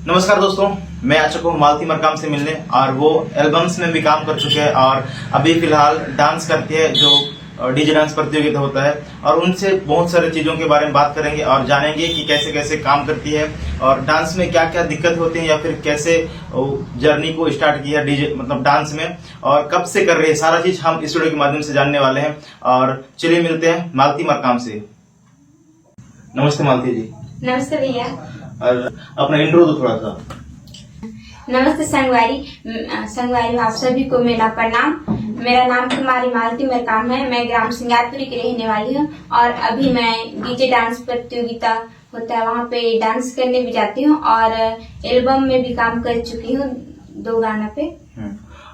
नमस्कार दोस्तों, मैं आ चुका हूँ मालती मरकाम से मिलने और वो एल्बम्स में भी काम कर चुके हैं और अभी फिलहाल डांस करती है जो डीजे डांस प्रतियोगिता होता है और उनसे बहुत सारी चीजों के बारे में बात करेंगे और जानेंगे कि कैसे कैसे काम करती है और डांस में क्या क्या दिक्कत होती है या फिर कैसे जर्नी को स्टार्ट किया डीजे मतलब डांस में और कब से कर रही है। सारा चीज हम इस वीडियो के माध्यम से जानने वाले हैं और चलिए मिलते हैं मालती मरकाम से। नमस्ते मालती जी। नमस्ते भैया। और अपना इंट्रो दो थोड़ा सा। नमस्ते संगवारी आप सभी को मेरा प्रणाम। मेरा नाम कुमारी मालती मरकाम है। मैं ग्राम सिंगारपुरी की रहने वाली हूँ और अभी मैं डीजे डांस प्रतियोगिता होता है वहाँ पे डांस करने भी जाती हूँ और एल्बम में भी काम कर चुकी हूँ 2 गाना पे।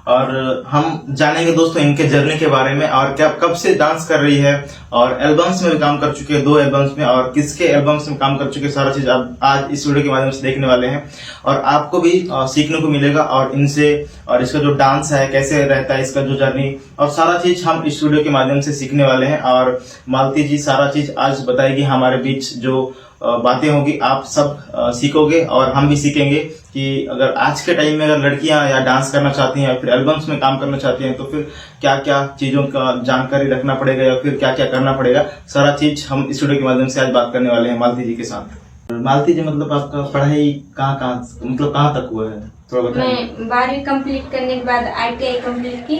और हम जानेंगे दोस्तों इनके जर्नी के बारे में और क्या कब से डांस कर रही है और एल्बम्स में भी काम कर चुके हैं 2 एल्बम्स में और किसके एल्बम्स में काम कर चुके हैं। सारा चीज आप आज इस वीडियो के माध्यम से देखने वाले हैं और आपको भी सीखने को मिलेगा और इनसे और इसका जो डांस है कैसे रहता है इसका जो जर्नी और सारा चीज हम इस वीडियो के माध्यम से सीखने वाले हैं। और मालती जी सारा चीज आज बताएगी हमारे बीच जो बातें होगी आप सब सीखोगे और हम भी सीखेंगे कि अगर आज के टाइम में अगर लड़कियां या डांस करना चाहती हैं या फिर एल्बम्स में काम करना चाहती हैं तो फिर क्या क्या चीजों का जानकारी रखना पड़ेगा या फिर क्या क्या करना पड़ेगा। सारा चीज हम इस वीडियो के माध्यम से आज बात करने वाले हैं मालती जी के साथ। मालती जी मतलब आपका पढ़ाई कहाँ मतलब कहाँ तक हुआ है थोड़ा बताइए। मैं 12वीं कंप्लीट करने के बाद ITI कंप्लीट की,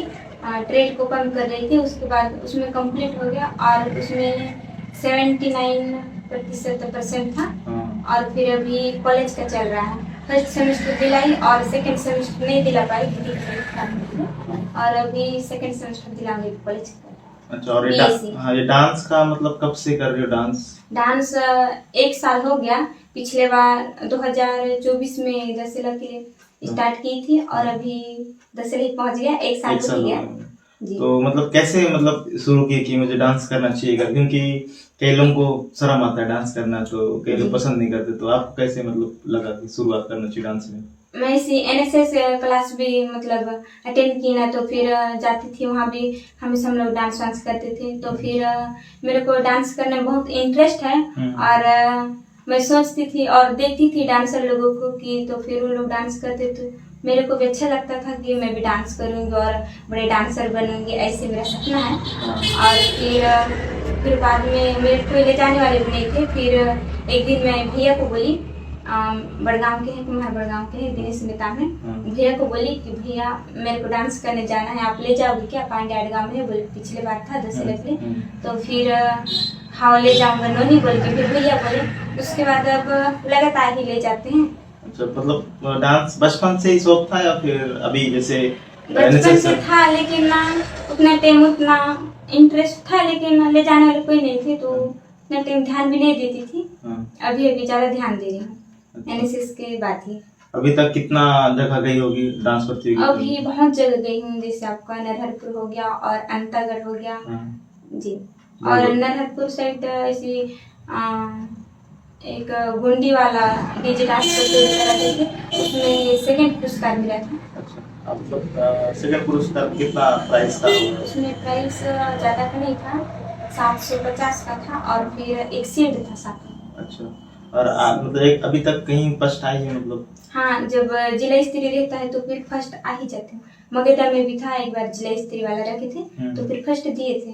ट्रेड को कम कर रही थी, उसके बाद उसमें कंप्लीट हो गया और उसमें 79% था और फिर अभी कॉलेज का चल रहा है। फर्स्ट सेमेस्टर दिलाई और सेकंड सेमेस्टर नहीं दिला पाई और अभी सेकंड सेमेस्टर दिलाऊंगी कॉलेज का। अच्छा। और ये डांस का मतलब कब से कर रही हो डांस? 1 साल हो गया। पिछले बार 2024 में दशहरा के लिए स्टार्ट की थी और अभी दशहरा पहुंच गया, 1 साल हो गया जी। तो मतलब कैसे मतलब शुरू किए कि मुझे डांस करना चाहिए क्योंकि कई लोगों को शर्म आता है डांस करना तो कई लोग पसंद नहीं करते, तो आपको कैसे मतलब लगा कि शुरुआत करना चाहिए डांस में? मैं इसी NSS क्लास भी मतलब अटेंड की ना, तो फिर जाती थी वहाँ भी हमेशा हम लोग डांस वांस करते थे। तो फिर मेरे को डांस करने में बहुत इंटरेस्ट है और मैं सोचती थी और देखती थी डांसर लोगों को कि तो फिर वो लोग डांस करते तो मेरे को भी अच्छा लगता था कि मैं भी डांस करूंगी और बड़े डांसर बनूंगी, ऐसे मेरा सपना है। और फिर बाद में मेरे को ले जाने वाले भी नहीं थे। फिर एक दिन मैं भैया को बोली, बड़गांव के हैं, कुम्हार बड़गांव के हैं, दिनेश नेता में, भैया को बोली कि भैया मेरे को डांस करने जाना है, आप ले जाओगे क्या? पांडे अडगांव में बोले पिछले बार था दशहरा के लिए। तो फिर हाँ ले जाऊंगा नोनी बोल के फिर भैया बोले। उसके बाद अब लगातार ही ले जाते हैं। अच्छा, मतलब डांस बचपन से ही शौक था या फिर अभी जैसे? बचपन से था लेकिन ना उतना टाइम उतना इंटरेस्ट था लेकिन ले जाने वाले कोई नहीं थे तो उतना टाइम ध्यान भी नहीं देती थी। अभी ज्यादा ध्यान दे रही हूँ NSS के बाद ही। अभी तक कितना जगह गई होगी डांस प्रतियोगिता? अभी बहुत जगह गई हूँ, जैसे आपका नरहरपुर हो गया और अंतागढ़ हो गया जी। और नरहरपुर साइड ऐसी एक गुंडी वाला डीजे डांस प्रतियोगिता रखे थे, उसमें सेकंड पुरस्कार मिला था। अच्छा, अब सेकंड पुरस्कार कितना प्राइस था? उसमें प्राइस ज्यादा का नहीं था, 750 का था और फिर एक शील्ड था साथ में। अच्छा। और मतलब अभी तक कहीं फर्स्ट आई है मतलब? हाँ, जब जिला स्तरीय रहता है तो फिर फर्स्ट आ ही जाते हैं। मगेटा में भी था, एक बार जिला स्तरीय वाला रखे थे तो फिर फर्स्ट दिए थे।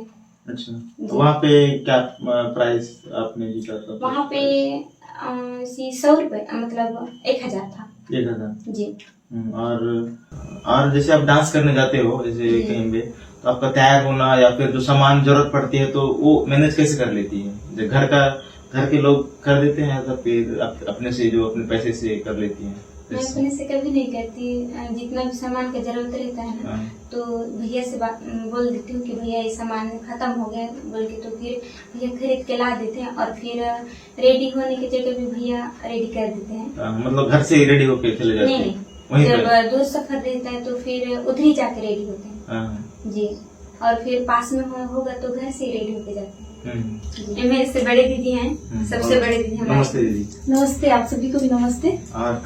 अच्छा, तो वहाँ पे क्या प्राइस आपने जीता था? वहाँ पे 100 रुपए मतलब 1000 था। 1000 जी। और जैसे आप डांस करने जाते हो जैसे कहीं पे तो आपका तैयार होना या फिर जो सामान जरूरत पड़ती है तो वो मैनेज कैसे कर लेती है? घर के लोग कर देते हैं या फिर अपने से जो अपने पैसे से कर लेती हैं? मैं अपने से कभी नहीं करती, जितना भी सामान का जरूरत रहता है ना तो भैया से बोल देती हूँ कि भैया ये सामान खत्म हो गया बोल के, तो फिर भैया खरीद के ला देते हैं और फिर रेडी होने की जगह भी भैया रेडी कर देते हैं। मतलब घर से रेडी होके चले जाते हैं? नहीं, जब दूर सफर रहता है तो फिर उधर ही जाके रेडी होते हैं जी। और फिर पास में होगा तो घर से ही रेडी होके जाते हैं। मेरे से बड़े दीदी हैं, सबसे बड़े दीदी हमारे। नमस्ते दीदी। नमस्ते, आप सभी को भी नमस्ते।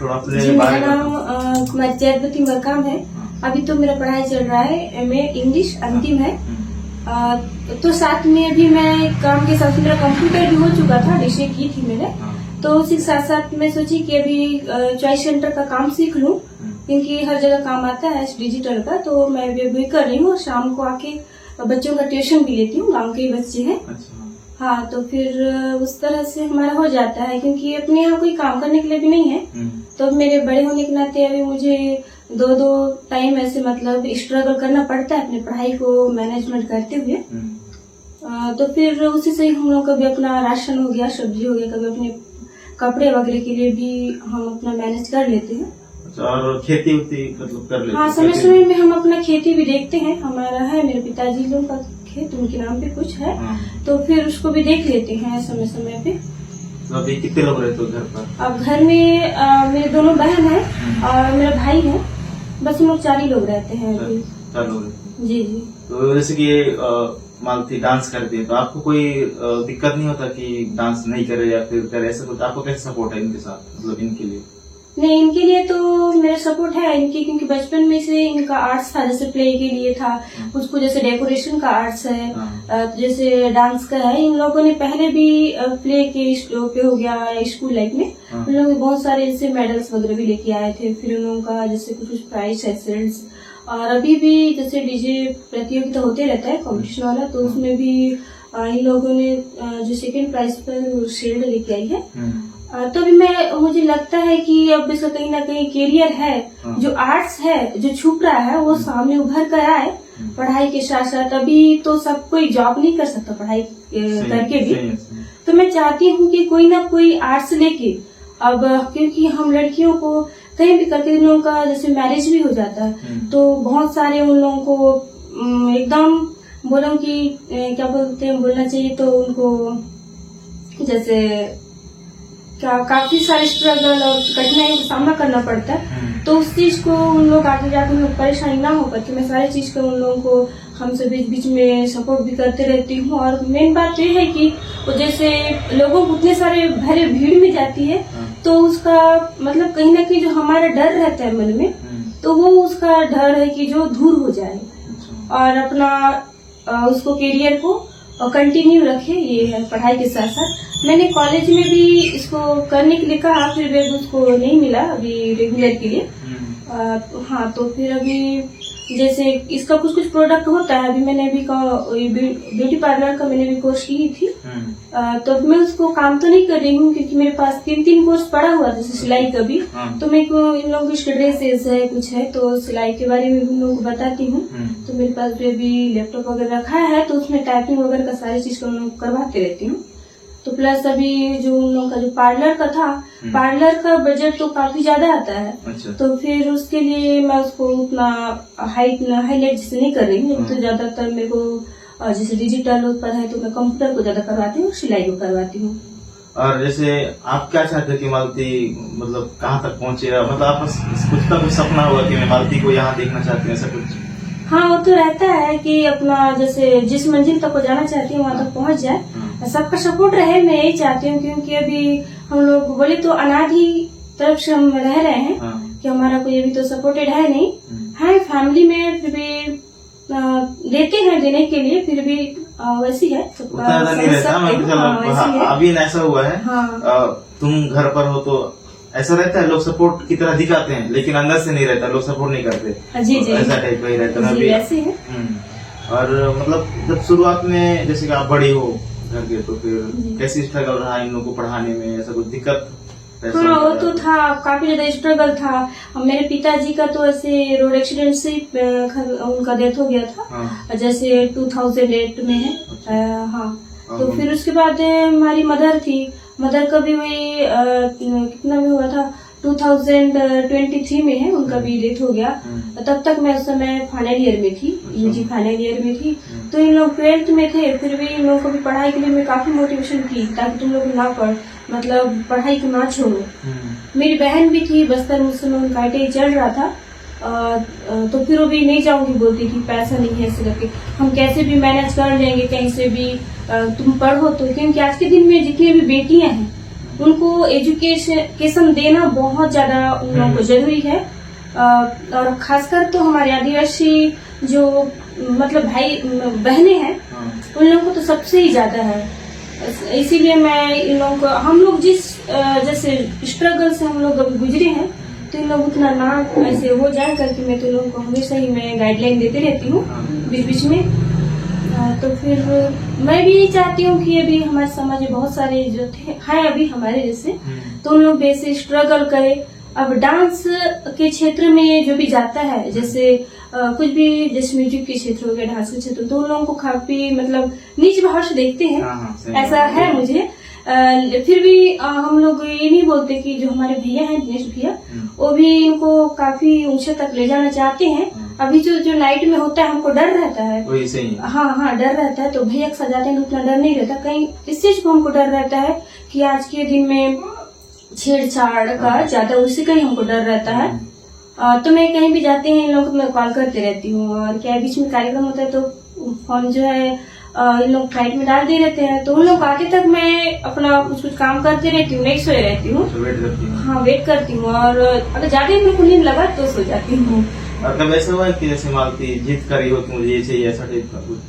थोड़ा जी, मेरा नाम कुमारी जयवती मरकाम है। अभी तो मेरा पढ़ाई चल रहा है, MA इंग्लिश अंतिम है। तो साथ में अभी मैं काम के साथ मेरा कंप्यूटर भी हो चुका था, विषय की थी मैंने। तो उसी के साथ साथ मैं सोची कि अभी चॉइस सेंटर का काम सीख लूं, क्योंकि हर जगह काम आता है डिजिटल का। तो मैं अभी कर रही हूँ, शाम को आके बच्चों का ट्यूशन भी लेती हूँ, गांव के ही बच्चे हैं। अच्छा। हाँ, तो फिर उस तरह से हमारा हो जाता है, क्योंकि अपने यहाँ कोई काम करने के लिए भी नहीं है। तो मेरे बड़े होने के नाते अभी मुझे दो टाइम ऐसे मतलब स्ट्रगल करना पड़ता है अपनी पढ़ाई को मैनेजमेंट करते हुए। तो फिर उसी से हम लोग कभी अपना राशन हो गया, सब्जी हो गया, कभी अपने कपड़े वगैरह के लिए भी हम अपना मैनेज कर लेते हैं। अच्छा, और खेती उती मतलब कर लेते? हाँ, समय समय में हम अपना खेती भी देखते हैं। हमारा है मेरे पिताजी लोग का खेत, उनके नाम पे कुछ है। तो फिर उसको भी देख लेते हैं समय समय पे। तो अभी कितने लोग रहते हो घर पर? अब घर में मेरे दोनों बहन हैं और मेरा भाई है, बस हम लोग 4 ही लोग रहते हैं अभी। 4 लोग रहते हैं। जी। तो जैसे कि मालती डांस करती है, तो आपको कोई दिक्कत नहीं होता कि डांस नहीं करे या फिर करे, ऐसा कुछ? आपको कैसे सपोर्ट है इनके साथ, मतलब इनके लिए? नहीं, इनके लिए तो मेरा सपोर्ट है इनकी, क्योंकि बचपन में से इनका आर्ट्स था, जैसे प्ले के लिए था, कुछ जैसे डेकोरेशन का आर्ट्स है, जैसे डांस का है। इन लोगों ने पहले भी प्ले के पे हो गया स्कूल लाइफ में, उन लोगों ने बहुत सारे जैसे मेडल्स वगैरह भी लेके आए थे। फिर उन लोगों का जैसे कुछ प्राइज है, और अभी भी जैसे डीजे प्रतियोगिता होते रहता है कॉम्पिटिशन वाला, तो उसमें भी इन लोगों ने जो सेकंड प्राइज पर शील्ड लेके आई है। तो भी मुझे लगता है कि अब इसका कहीं ना कहीं कैरियर है, जो आर्ट्स है जो छुप रहा है वो सामने उभर कर आए पढ़ाई के साथ साथ। अभी तो सब कोई जॉब नहीं कर सकता पढ़ाई करके भी, तो मैं चाहती हूँ कि कोई ना कोई आर्ट्स लेके, अब क्योंकि हम लड़कियों को कहीं भी करके इन लोगों का जैसे मैरिज भी हो जाता है, तो बहुत सारे उन लोगों को एकदम बोलो कि क्या बोलते हैं, बोलना चाहिए तो उनको जैसे काफी सारे स्ट्रगल और कठिनाइयों का सामना करना पड़ता है। तो उस चीज को उन लोग आगे जाकर परेशानी ना हो करके मैं सारी चीज को उन लोगों को हम सब बीच बीच में सपोर्ट भी करते रहती हूँ। और मेन बात तो ये है कि वो जैसे लोगों को उतने सारे भरे भीड़ में जाती है, तो उसका मतलब कहीं ना कहीं जो हमारा डर रहता है मन में, तो वो उसका डर है कि जो दूर हो जाए और अपना उसको करियर को कंटिन्यू रखे। ये है पढ़ाई के साथ साथ। मैंने कॉलेज में भी इसको करने के लिए कहा, फिर भी उसको नहीं मिला अभी रेगुलर के लिए। हाँ, तो फिर अभी जैसे इसका कुछ प्रोडक्ट होता है, अभी मैंने अभी ब्यूटी पार्लर का मैंने भी कोर्स की थी। तो मैं उसको काम तो नहीं कर रही हूँ, क्योंकि मेरे पास 3 कोर्स पड़ा हुआ था, जैसे सिलाई का भी। तो मेरे को इन लोगों की ड्रेसेस है, कुछ है, तो सिलाई के बारे में भी उन लोगों को बताती हूँ। तो मेरे पास भी अभी लैपटॉप वगैरह रखा है, तो उसमें टाइपिंग वगैरह का सारी चीज को उन लोग करवाते रहती हूँ। तो प्लस अभी जो उन लोगों का जो पार्लर का था, पार्लर का बजट तो काफी ज्यादा आता है। अच्छा। तो फिर उसके लिए मैं उसको उतना हाईलाइट जैसे नहीं कर रही हूँ। तो ज्यादातर मेरे को जैसे डिजिटल पर है तो मैं कंप्यूटर को ज्यादा करवाती हूँ, सिलाई को करवाती हूँ। और जैसे आप क्या चाहते हो कि मालती मतलब कहाँ तक पहुँचेगा, मतलब आपका कुछ का कुछ सपना होगा कि मैं मालती को यहाँ देखना चाहती हूँ, ऐसा कुछ? हाँ, वो तो रहता है कि अपना जैसे जिस मंजिल तक को जाना चाहती हूँ वहाँ तक पहुँच जाए, सबका सपोर्ट रहे, मैं यही चाहती हूँ। क्योंकि अभी हम लोग बोले तो अनादि तरफ से हम रह रहे हैं। कि हमारा कोई अभी तो सपोर्टेड है नहीं है, फैमिली में फिर भी देते हैं देने के लिए, फिर भी वैसी है उतना नहीं रहता। अभी ऐसा हुआ है, तुम घर पर हो तो ऐसा रहता है, लोग सपोर्ट की तरह दिखाते हैं लेकिन अंदर से नहीं रहता, लोग सपोर्ट नहीं करते। जी जी, ऐसा टाइप का ही रहता है ऐसे है। और मतलब जब शुरुआत में जैसे कि आप बड़ी हो घर के, तो फिर कैसी स्ट्रगल रहा इन लोगों को पढ़ाने में, ऐसा कुछ दिक्कत? हाँ, वो तो था, काफी ज्यादा स्ट्रगल था। मेरे पिताजी का तो ऐसे रोड एक्सीडेंट से उनका डेथ हो गया था। जैसे 2008 में है। हाँ, तो फिर उसके बाद हमारी मदर थी, मदर का भी वही कितना में हुआ था, 2023 में है, उनका भी डेथ हो गया। तब तक मैं उस समय फाइनल ईयर में थी, यूजी फाइनल ईयर में थी। तो इन लोग 12th में थे, फिर भी इन लोगों को भी पढ़ाई के लिए मैं काफी मोटिवेशन की, ताकि तुम लोग ना मतलब पढ़ाई को ना छोड़ो। मेरी बहन भी थी बस्तर मुस्लिम, उनका ITI चल रहा था। तो फिर वो भी नहीं जाऊंगी बोलती थी, पैसा नहीं है ऐसे करके, हम कैसे भी मैनेज कर लेंगे कहीं से भी, तुम पढ़ो तो। क्योंकि आज के दिन में जितनी भी बेटियां हैं उनको एजुकेशन देना बहुत ज्यादा उन लोगों को जरूरी है। और खासकर तो हमारे आदिवासी जो मतलब भाई बहनें हैं, उन लोगों को तो सबसे ही ज्यादा है। इसीलिए मैं इन लोगों को, हम लोग जिस जैसे स्ट्रगल से हम लोग अभी गुजरे हैं, तो इन लोग उतना ना ऐसे हो जाए करके मैं तो इन लोगों को हमेशा ही मैं गाइडलाइन देते रहती हूँ बीच बीच में। तो फिर मैं भी चाहती हूँ कि अभी हमारे समाज में बहुत सारे जो थे हैं अभी हमारे जैसे, तो उन लोग भी ऐसे स्ट्रगल करे। अब डांस के क्षेत्र में जो भी जाता है, जैसे कुछ भी जैसे म्यूजिक के क्षेत्र हो गया, डांस के क्षेत्र, तो उन लोगों को काफी मतलब नीच भाव से देखते हैं। ऐसा है मुझे। फिर भी हम लोग ये नहीं बोलते कि जो हमारे भैया हैं दिनेश भैया, वो भी इनको काफी ऊंचे तक ले जाना चाहते हैं। अभी जो नाइट में होता है हमको डर रहता है, वही सही। हाँ डर रहता है। तो भैया के साथ जाते हैं तो उतना डर नहीं रहता, कहीं इस चीज को हमको डर रहता है कि आज के दिन में छेड़छाड़ का ज्यादा, उसी का ही हमको डर रहता है। तो मैं कहीं भी जाते हैं इन लोगों को मैं कॉल करते रहती हूँ, और क्या बीच में कार्यक्रम होता है तो फोन जो है इन लोग फ्लाइट में डाल दे रहते हैं, तो उन लोग आते तक मैं अपना कुछ कुछ काम करते रहती हूँ, नहीं सोए रहती हूँ। हाँ वेट करती हूँ, और अगर ज्यादा मेरे को नींद लगा तो सो जाती हूँ। और कब ऐसा हुआ कि जैसे मालती जिद करी हो कि मुझे ये चाहिए, ऐसा टाइप का कुछ?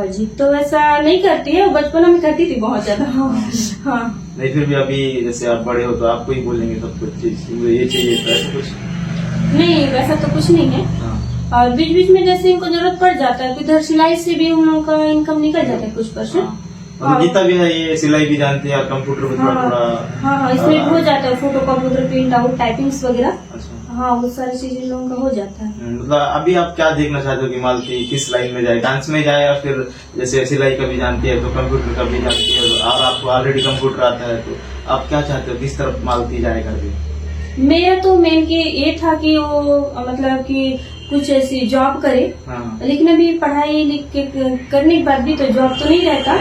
जिद तो वैसा नहीं करती है, बचपन में करती थी बहुत ज्यादा। हाँ नहीं, फिर भी अभी जैसे आप बड़े हो तो आपको ही बोलेंगे सब कुछ चीज, मुझे ये चाहिए, तो ऐसा कुछ नहीं, वैसा तो कुछ नहीं है। और बीच बीच में जैसे इनको जरूरत पड़ जाता है तो इधर सिलाई से भी उन लोगों का इनकम निकल जाता है कुछ %। और जितना भी है ये सिलाई भी जानते हैं और कंप्यूटर में थोड़ा हाँ इसमें हो जाता है, photo computer print out typings वगैरह। अच्छा। हाँ वो सारी चीजें इन लोगों का हो जाता है। मतलब अभी आप क्या देखना चाहते हो कि मालती किस लाइन में जाए, डांस में जाए, या फिर जैसे सिलाई का भी जानती है तो कंप्यूटर का भी जानती है, और आपको ऑलरेडी कंप्यूटर आता है, तो आप क्या चाहते हो किस तरफ मालती जाए करके? मेरा तो मेन के ये था कि वो मतलब कि कुछ ऐसी जॉब करे। लेकिन अभी पढ़ाई लिख के करने के बाद भी तो जॉब तो नहीं रहता।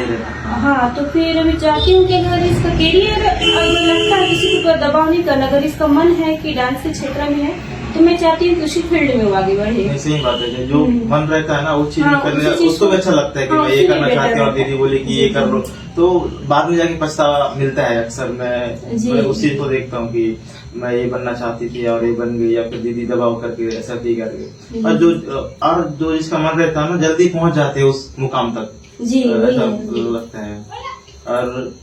हाँ तो फिर अभी चाहती हूँ कि अगर इसका करियर अगर लगता है किसी के ऊपर दबाव नहीं करना, अगर इसका मन है कि डांस के क्षेत्र में है तो मैं चाहती हूँ कि उसी फील्ड में वो आगे बढ़े। सही बात है, जो मन रहता है ना वो चीज करने उसको भी अच्छा लगता है कि मैं ये करना चाहती हूँ, और दीदी बोली कि ये कर लो, तो बाद में जाके पछतावा मिलता है। अक्सर मैं उस चीज को देखता हूँ कि मैं ये बनना चाहती थी और ये बन गई, या फिर दीदी दबाव करके ऐसा थी करके, और जो जिसका मन रहता है ना जल्दी पहुंच जाते हैं उस मुकाम तक। जी ऐसा लगता है। और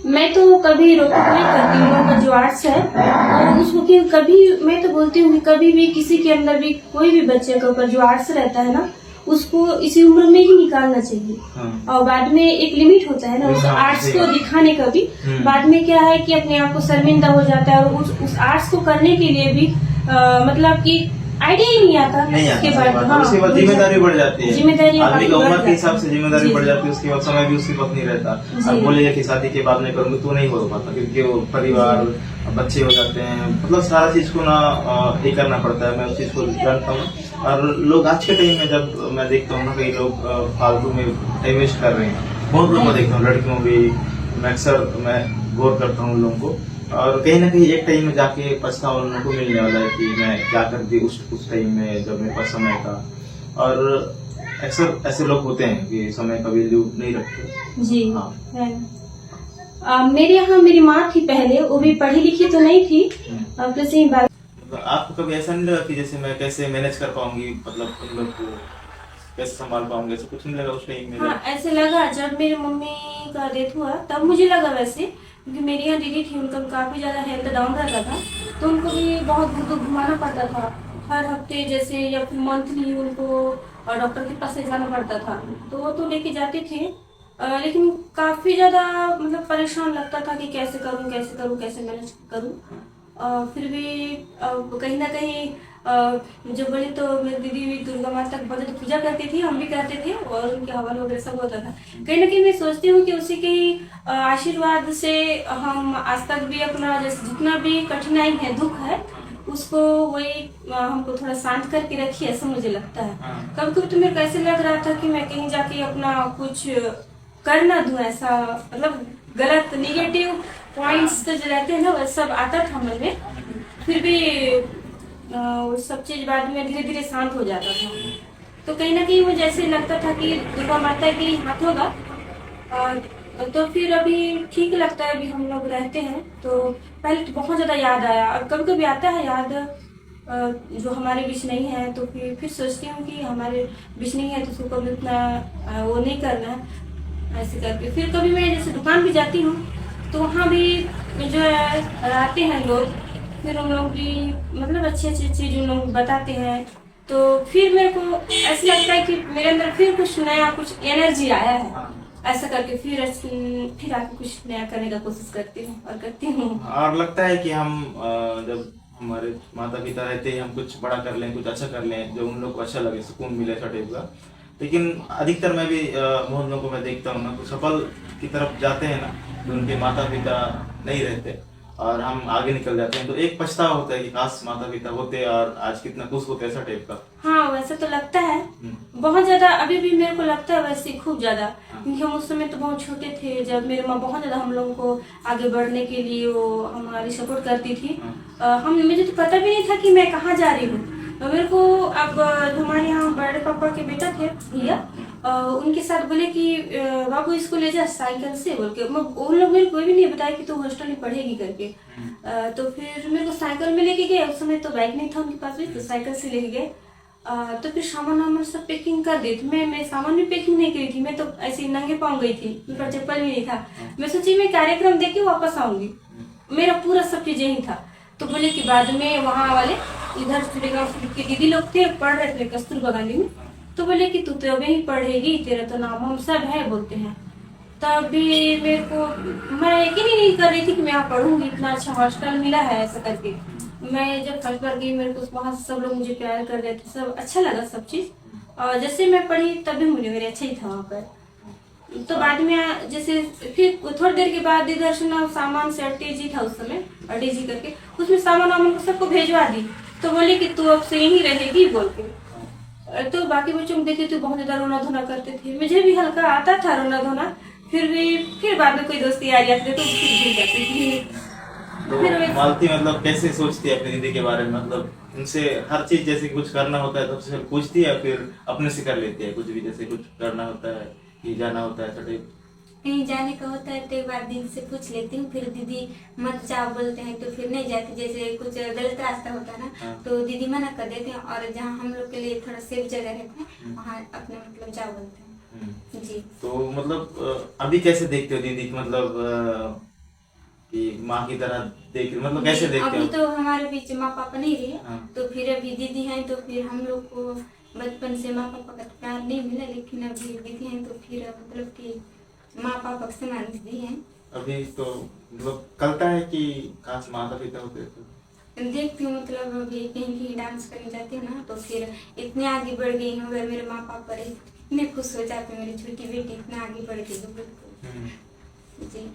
मैं तो कभी रोक नहीं करती हूँ उनका जो आर्ट्स है, और उसको कि कभी मैं तो बोलती हूँ कि कभी भी किसी के अंदर भी कोई भी बच्चे के ऊपर जो आर्ट्स रहता है ना, उसको इसी उम्र में ही निकालना चाहिए। और बाद में एक लिमिट होता है ना उस आर्ट्स को दिखाने का भी। बाद में क्या है कि अपने आप को शर्मिंदा हो जाता है, और उस आर्ट्स को करने के लिए भी मतलब कि आइडिया ही नहीं आता। उसके बाद जिम्मेदारी बढ़ जाती है, जिम्मेदारी आदमी की उम्र के हिसाब से जिम्मेदारी बढ़ जाती है, उसके बाद समय भी उसके पास नहीं रहता। अब बोलेगा कि शादी के बाद में करूंगी तो नहीं हो पाता, क्योंकि वो परिवार बच्चे हो जाते हैं, मतलब सारा चीज को ना ये करना पड़ता है। मैं उस चीज को जानता हूँ। और लोग आज के टाइम में जब मैं देखता हूँ ना, कई लोग फालतू में टाइम वेस्ट कर रहे हैं, बहुत लोग को देखता हूँ, लड़कियों भी मैं अक्सर मैं गौर करता हूँ उन लोगों को, और कहीं ना कहीं एक टाइम में जाके पछतावा उन लोगों को मिलने वाला है कि मैं क्या करती उस टाइम में जब मेरे पास समय था। और अक्सर ऐसे लोग होते हैं कि समय का वैल्यू नहीं रखते। जी हाँ। मेरे यहाँ मेरी माँ थी पहले, वो भी पढ़ी लिखी तो नहीं थी, प्लस यही बात। आपको कभी ऐसा नहीं लगा कि जैसे मैं कैसे मैनेज कर पाऊंगी, मतलब उन लोग को कैसे संभाल पाऊंगी, ऐसा कुछ नहीं लगा उस टाइम में? हाँ ऐसे लगा जब मेरी मम्मी का डेथ हुआ तब मुझे लगा वैसे, क्योंकि मेरी यहाँ दीदी थी, उनका काफी ज्यादा हेल्थ डाउन रहता था, तो उनको भी बहुत दूर घुमाना पड़ता था हर हफ्ते जैसे, या फिर मंथली उनको डॉक्टर के पास जाना पड़ता था। तो वो तो लेके जाते थे, लेकिन काफी ज्यादा मतलब परेशान लगता था कि कैसे करूँ कैसे मैनेज करूँ। फिर भी कहीं ना कहीं जब बड़ी तो मेरी दीदी भी दुर्गा माता की बहुत पूजा करती थी, हम भी करते थे, और उनके हवन वगैरह सब होता था। कहीं ना कहीं मैं सोचती हूँ कि उसी के आशीर्वाद से हम आज तक भी अपना जैसे जितना भी कठिनाई है, दुख है, उसको वही हमको थोड़ा शांत करके रखी, ऐसा मुझे लगता है। कभी कभी तो मेरे को ऐसे लग रहा था कि मैं कहीं जाके अपना कुछ कर ना दूं, ऐसा मतलब गलत निगेटिव पॉइंट्स तो जो रहते हैं ना वो सब आता था मन में। फिर भी वो सब चीज बाद में धीरे धीरे शांत हो जाता था। तो कहीं ना कहीं मुझे ऐसे लगता था कि दुर्गा माता के हाथ होगा, तो फिर अभी ठीक लगता है। अभी हम लोग रहते हैं तो पहले तो बहुत ज्यादा याद आया, और कभी कभी आता है याद जो हमारे बीच नहीं है, तो फिर सोचती हूँ कि हमारे बीच नहीं है तो उसको कभी उतना वो नहीं करना है। ऐसे करके। फिर कभी मैं जैसे दुकान भी जाती हूँ तो वहाँ भी जो है आते हैं लोग, फिर उन लोग भी मतलब अच्छी अच्छी चीज उन लोग बताते हैं, तो फिर मेरे को ऐसा लगता है कि मेरे अंदर फिर कुछ नया, कुछ एनर्जी आया है, ऐसा करके फिर आके कुछ नया करने का कोशिश करती हूँ और करती हूँ। और लगता है कि हम जब हमारे माता पिता रहते हैं हम कुछ बड़ा कर लें, कुछ अच्छा कर लें जो उन लोग को अच्छा लगे, सुकून मिले ऐसा टाइप का। लेकिन अधिकतर मैं भी बहुत लोगों को मैं देखता हूँ ना, तो सफल की तरफ जाते हैं ना, तो उनके माता पिता नहीं रहते और हम आगे निकल जाते हैं, तो एक पछतावा होता है कि काश माता पिता होते और आज कितना खुश होते, ऐसा टाइप का। हाँ वैसे तो लगता है बहुत ज्यादा, अभी भी मेरे को लगता है वैसे खूब ज्यादा, क्योंकि हम उस समय तो बहुत छोटे थे जब मेरी माँ बहुत ज्यादा हम लोगों को आगे बढ़ने के लिए वो हमारी सपोर्ट करती थी। हम मुझे तो पता भी नहीं था कि मैं कहाँ जा रही हूँ। मेरे को अब हमारे यहाँ बड़े पापा के बेटा थे भैया, उनके साथ बोले कि बाबू इसको ले जा साइकिल से, बोल के उन लोग मेरे कोई भी नहीं बताया कि तू हॉस्टल में पढ़ेगी करके। तो फिर मेरे को साइकिल में लेके गए, उस समय तो बाइक नहीं था उनके पास भी, तो साइकिल से लेके गए। तो फिर सामान वामान सब पैकिंग कर दी थी। मैं सामान भी पैकिंग नहीं करी थी, मैं तो ऐसे नंगे पाँव गई थी, मेरे पास चप्पल भी नहीं था। मैं सोची मैं कार्यक्रम देख के वापस आऊंगी, मेरा पूरा सब चीज यही था। तो बोले कि बाद में वहाँ वाले इधर के दीदी लोग थे, पढ़ रहे थे कस्तूरबा गांधी में, तो बोले कि तू तो अभी ही पढ़ेगी, तेरा तो नाम हम सब है बोलते हैं। तब भी मेरे को, मैं यकीन ही नहीं कर रही थी कि मैं यहाँ पढ़ूंगी, इतना अच्छा हॉस्टल मिला है ऐसा करके। मैं जब फर्स्ट बार गई मेरे को वहाँ सब लोग मुझे प्यार कर रहे थे, सब अच्छा लगा सब चीज। और जैसे मैं पढ़ी तभी मुझे मेरे अच्छा ही था वहाँ पर। तो बाद में जैसे फिर थोड़ी देर के बाद इधर से ना सामान से डीजी था उस समय, डीजी करके उसमें सामान वामान को सबको भेजवा दी। तो बोले कि तू अब से यहीं रहेगी बोल के। तो बाकी बच्चों को देखते थे बहुत ज्यादा रोना धोना करते थे, मुझे भी हल्का आता था रोना धोना, फिर बाद में कोई दोस्ती यारी आते थे तो फिर भूल जाती थी। तो मालती मतलब कैसे सोचती है अपनी दीदी के बारे में, मतलब उनसे हर चीज जैसे कुछ करना होता है तो सबसे पहले पूछती है, फिर अपने से कर लेती है, कुछ भी जैसे कुछ करना होता है कि जाना होता है ऐसा टाइप? कहीं जाने का होता है तो एक बार दीदी से पूछ लेती हूँ, फिर दीदी मत जाओ बोलते हैं तो फिर नहीं जाती। जैसे कुछ गलत रास्ता होता है ना तो दीदी मना कर देते हैं, और जहाँ हम लोग के लिए थोड़ा सेफ जगह रहता है वहाँ अपने मतलब जाओ बोलते हैं जी। तो मतलब अभी कैसे देखते हो दीदी की, मतलब कि माँ की तरह देख, मतलब कैसे देखते हो? अभी तो हमारे बीच माँ पापा नहीं रहे, हाँ। तो फिर अभी दीदी हैं तो फिर हम लोग को बचपन से माँ पापा का प्यार नहीं मिला, लेकिन अभी दीदी हैं तो फिर मतलब कि माँ पापा के समान दीदी हैं। अभी तो मतलब करता है कि काश माता पिता होते तो देखती हूँ, मतलब अभी कहीं कहीं डांस करने जाती हूँ ना तो फिर इतने आगे बढ़ गई हूँ, अगर मेरे माँ पापा रहे इतने खुश हो जाते, मेरी छोटी बेटी इतना आगे बढ़ गई तो जी।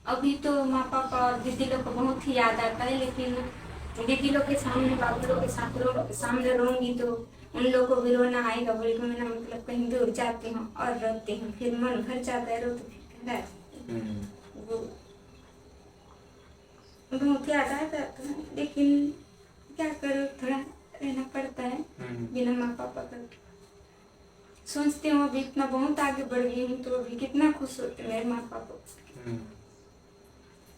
अभी तो माँ पापा और दीदी लोग को बहुत ही याद आता है, लेकिन दीदी लोग के सामने, बाबू लोग के सामने रोऊंगी तो उन लोगों को भी रोना आएगा बोल के मैं मतलब कहीं दूर जाती हूँ और रोती हूँ, फिर मन भर जाता है, रो तो फिर बहुत याद आता है, लेकिन क्या करो, थोड़ा रहना पड़ता है बिना माँ पापा का। सोचती हूँ अभी इतना बहुत आगे बढ़ गई हूँ तो अभी कितना खुश होते मेरे माँ पापा।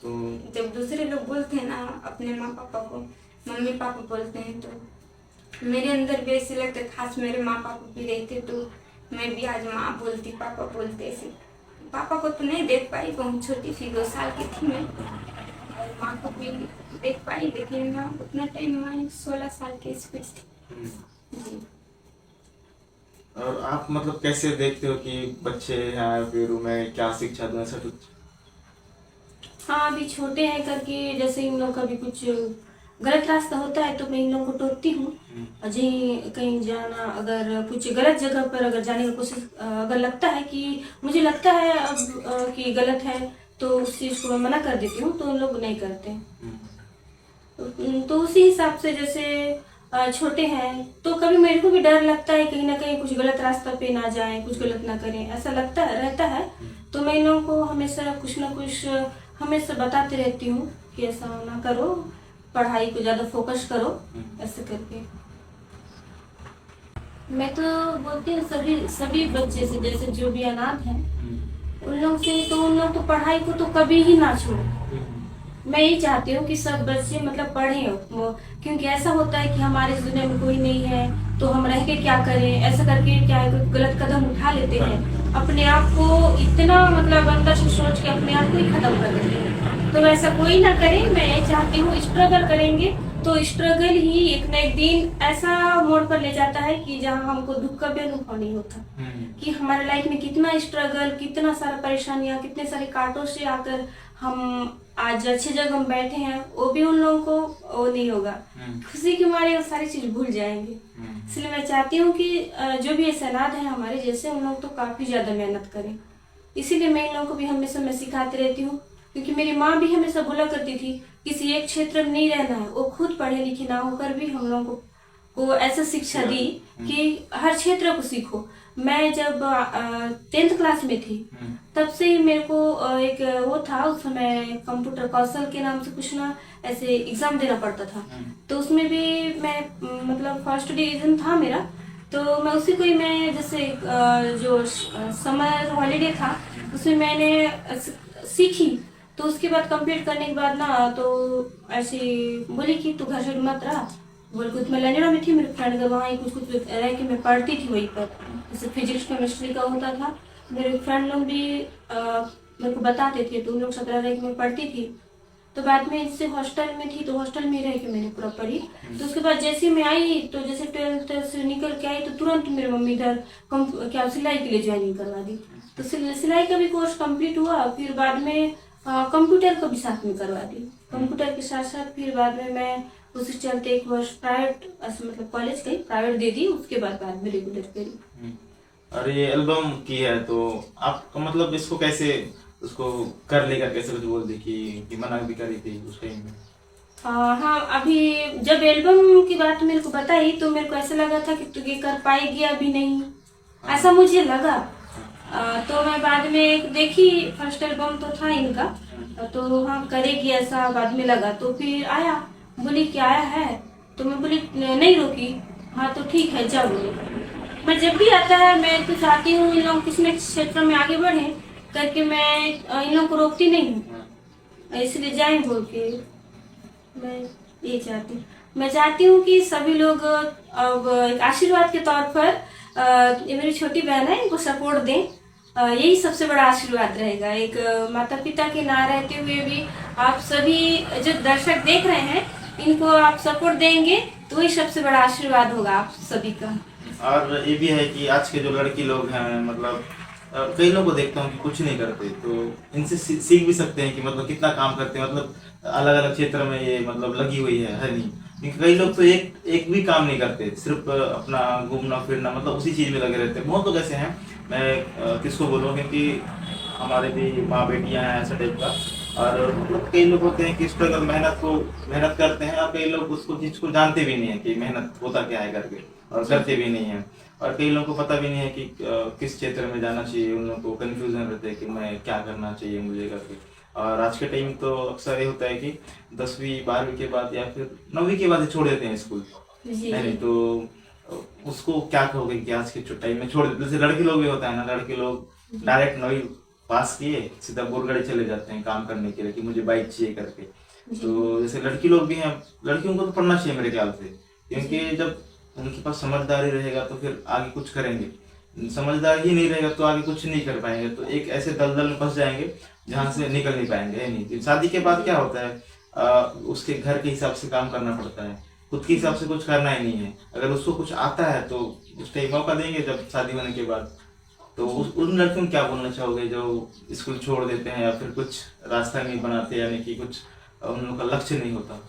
तो जब दूसरे लोग बोलते हैं ना अपने माँ पापा को मम्मी पापा बोलते हैं, तो मेरे अंदर भी ऐसे लगता है, खास मेरे माँ पापा भी रहते तो मैं भी आज माँ बोलती, पापा बोलते ऐसे। पापा को तो नहीं देख पाई, बहुत छोटी थी, 2 साल की थी मैं, और माँ को भी देख पाई, लेकिन मैं उतना टाइम में 16 साल की स्पीड थी जी। और आप मतलब कैसे देखते हो कि बच्चे हैं, फिर उन्हें क्या शिक्षा दूं, ऐसा कुछ? हाँ अभी छोटे हैं करके, जैसे इन लोग का भी कुछ गलत रास्ता होता है तो मैं इन लोगों को टोकती हूँ। अजय कहीं जाना, अगर कुछ गलत जगह पर अगर जाने की कोशिश अगर लगता है कि मुझे लगता है अब कि गलत है तो उस चीज को मैं मना कर देती हूँ, तो उन लोग नहीं करते। तो उसी हिसाब से जैसे छोटे हैं तो कभी मेरे को भी डर लगता है कहीं ना कहीं कुछ गलत रास्ता पे ना जाए, कुछ गलत ना करें, ऐसा लगता है रहता है। तो मैं इन लोगों को हमेशा कुछ ना कुछ हमेशा बताती रहती हूँ कि ऐसा ना करो, पढ़ाई को ज्यादा फोकस करो, ऐसे करके। मैं तो बोलती हूँ सभी बच्चे से, जैसे जो भी अनाथ हैं उन लोग से, तो उन लोग तो पढ़ाई को तो कभी ही ना छोड़ो, मैं यही चाहती हूँ कि सब बच्चे मतलब पढ़ें क्योंकि ऐसा होता है कि हमारे इस दुनिया में कोई नहीं है तो हम रह के क्या करें, ऐसा करके क्या है कोई गलत कदम उठा लेते हैं, अपने आप को इतना मतलब अंदर से सोच के अपने आप को ही खत्म कर देते हैं। तो वैसा कोई ना करे, मैं ये चाहती हूँ स्ट्रगल करेंगे तो स्ट्रगल ही एक न एक दिन ऐसा मोड़ पर ले जाता है कि जहाँ हमको दुख का भी अनुभव नहीं होता कि हमारे लाइफ में कितना स्ट्रगल, कितना सारा परेशानियां, कितने सारे कांटों से आकर हम आज अच्छी जगह हम बैठे हैं, वो भी उन लोगों को वो नहीं होगा, खुशी के मारे वो सारी चीज भूल जाएंगे। इसलिए मैं चाहती हूँ कि जो भी ऐसे अनाथ है हमारे जैसे, उन लोग तो काफी ज्यादा मेहनत करें। इसीलिए मैं इन लोगों को भी हमेशा मैं सिखाती रहती हूँ, क्योंकि मेरी माँ भी हमेशा बोला करती थी किसी एक क्षेत्र में नहीं रहना है, वो खुद पढ़े लिखे ना होकर भी हम लोगों को ऐसा शिक्षा दी कि हर क्षेत्र को सीखो। मैं जब 10th क्लास में थी तब से ही मेरे को एक वो था, उस समय कंप्यूटर कौशल के नाम से कुछ ना ऐसे एग्जाम देना पड़ता था, तो उसमें भी मैं मतलब फर्स्ट डिवीजन था मेरा, तो मैं उसी को ही मैं जैसे जो समर हॉलीडे था उसमें मैंने सीखी। तो उसके बाद कंप्लीट करने के बाद ना तो ऐसी बोली कि तू घर से मत रहा, बोल कुछ मैं लंडन में थी, मेरे फ्रेंड का वहाँ कुछ कुछ रह के मैं पढ़ती थी वहीं पर, जैसे फिजिक्स केमिस्ट्री का होता था। मेरे फ्रेंड लोग भी मेरे को बताते थे, तो उन लोग 17 रह के मैं पढ़ती थी। तो बाद में जैसे हॉस्टल में थी तो हॉस्टल में रह के मैंने पूरा पढ़ी। तो उसके बाद जैसे मैं आई तो जैसे 12th से निकल के आई तो तुरंत मेरी मम्मी इधर क्या सिलाई के लिए ज्वाइनिंग करवा दी। तो सिलाई का भी कोर्स कंप्लीट हुआ, फिर बाद में कंप्यूटर को भी साथ में करवा दी। कंप्यूटर के साथ साथ फिर बाद में मैं उसी चलते एक वर्ष प्राइवेट मतलब कॉलेज गई, प्राइवेट दे दी, उसके बाद में रेगुलर करी। और ये एल्बम की है तो आप मतलब इसको कैसे उसको कर लेकर कैसे कुछ बोल दी कि मना भी करी थी उस टाइम में? हाँ, अभी जब एल्बम की बात मेरे को बताई तो मेरे को ऐसा लगा था कि तू ये कर पाएगी अभी नहीं, ऐसा मुझे लगा। तो मैं बाद में देखी, फर्स्ट एल्बम तो था इनका, तो हाँ करेगी ऐसा बाद में लगा। तो फिर आया, बोली कि आया है, तो मैं बोली नहीं रोकी, हाँ तो ठीक है जाओ। मैं जब भी आता है मैं तो चाहती हूँ इन लोग किसी न किसी क्षेत्र में आगे बढ़े करके, मैं इन लोगों को रोकती नहीं हूँ, इसलिए जाए बोल के मैं ये चाहती हूँ। मैं चाहती हूँ कि सभी लोग अब एक आशीर्वाद के तौर पर ये मेरी छोटी बहन है, इनको सपोर्ट दें, यही सबसे बड़ा आशीर्वाद रहेगा। एक माता पिता के ना रहते हुए भी आप सभी जो दर्शक देख रहे हैं इनको आप सपोर्ट देंगे तो वही सबसे बड़ा आशीर्वाद होगा आप सभी का। और ये भी है कि आज के जो लड़की लोग हैं, मतलब कई लोगों को देखता हूँ कि कुछ नहीं करते, तो इनसे सीख भी सकते हैं कि मतलब कितना काम करते हैं, मतलब अलग अलग क्षेत्र में ये मतलब लगी हुई है नहीं, क्योंकि कई लोग तो एक भी काम नहीं करते, सिर्फ अपना घूमना फिरना मतलब उसी चीज में लगे रहते हैं। बहुत लोग ऐसे हैं, मैं किसको बोलूँ, क्योंकि हमारे भी माँ बेटियां हैं ऐसा टाइप का। और मतलब कई लोग होते हैं कि स्ट्रगल मेहनत करते हैं, और कई लोग उसको चीज को जानते भी नहीं है कि मेहनत होता क्या है करके, और करते भी नहीं है। और कई लोगों को पता भी नहीं है कि किस क्षेत्र में जाना चाहिए, उन लोगों को कंफ्यूजन रहता है कि मैं क्या करना चाहिए मुझे करके। और आज के टाइम तो अक्सर ये होता है कि 10वीं 12वीं के बाद या फिर 9वीं के बाद ही छोड़ देते हैं स्कूल, नहीं तो उसको क्या कहोगे कि आज के टाइम में छोड़ देते। जैसे लड़के लोग भी होता है ना, लड़के लोग डायरेक्ट 9वीं पास किए सीधा बोरगढ़ चले जाते हैं काम करने के लिए कि मुझे बाइक चाहिए करके। तो जैसे लड़की लोग भी हैं, लड़कियों को तो पढ़ना चाहिए मेरे ख्याल से, क्योंकि जब उनके पास समझदारी रहेगा तो फिर आगे कुछ करेंगे, समझदार ही नहीं रहेगा तो आगे कुछ नहीं कर पाएंगे, तो एक ऐसे दलदल में फंस जाएंगे जहां से निकल नहीं पाएंगे। है नहीं, शादी के बाद क्या होता है, उसके घर के हिसाब से काम करना पड़ता है, खुद के हिसाब से कुछ करना ही नहीं है। अगर उसको कुछ आता है तो उस टाइम मौका देंगे जब शादी होने के बाद। तो उन लड़कियों को क्या बोलना चाहोगे जो स्कूल छोड़ देते हैं या फिर कुछ रास्ता नहीं बनाते, यानी कि कुछ उन लोगों का लक्ष्य नहीं होता?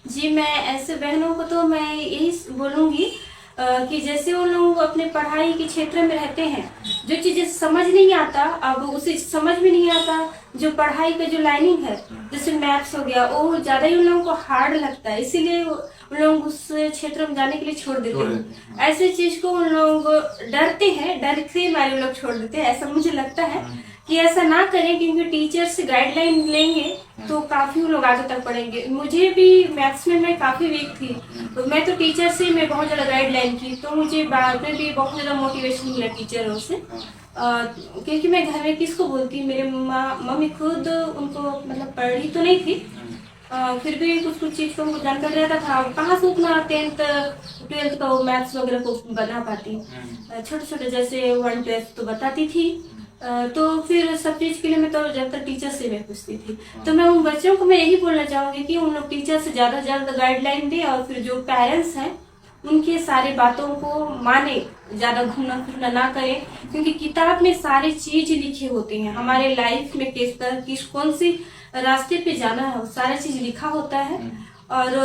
जी, मैं ऐसे बहनों को तो मैं यही बोलूंगी कि जैसे उन लोग अपने पढ़ाई के क्षेत्र में रहते हैं, जो चीजें समझ नहीं आता, अब उसे समझ में नहीं आता, जो पढ़ाई का जो लाइनिंग है जैसे मैथ्स हो गया, वो ज्यादा ही उन लोगों को हार्ड लगता है, इसीलिए उन लोग उस क्षेत्र में जाने के लिए छोड़ देते हैं। ऐसे चीज को उन लोग डरते हैं, डर के मारे लोग छोड़ देते हैं। ऐसा मुझे लगता है कि ऐसा ना करें, क्योंकि टीचर से गाइडलाइन लेंगे तो काफी लोग आगे तक पढ़ेंगे। मुझे भी मैथ्स में मैं काफी वीक थी, तो मैं तो टीचर से मैं बहुत ज्यादा गाइडलाइन की, तो मुझे बाद में भी बहुत ज्यादा मोटिवेशन मिला टीचरों से। क्योंकि मैं घर में किसको बोलती, मेरे मम्मी खुद उनको मतलब पढ़ी तो नहीं थी, फिर भी कुछ कुछ चीज को जानकारी रहता था। कहाँ से उतना 10th 12th का मैथ्स वगैरह को बना पाती। छोटे छोटे जैसे 1 to 8 तो बताती थी। तो फिर सब चीज के लिए मैं तो ज्यादातर टीचर से मैं पूछती थी। तो मैं उन बच्चों को मैं यही बोलना चाहूंगी कि उन लोग टीचर से ज्यादा से ज्यादा गाइडलाइन दे, और फिर जो पेरेंट्स हैं उनके सारे बातों को माने, ज्यादा घूमना फिरना ना करे, क्योंकि किताब में सारी चीज लिखे होते हैं। हमारे लाइफ में किस तरह किस कौन सी रास्ते पे जाना है वो सारा चीज लिखा होता है, और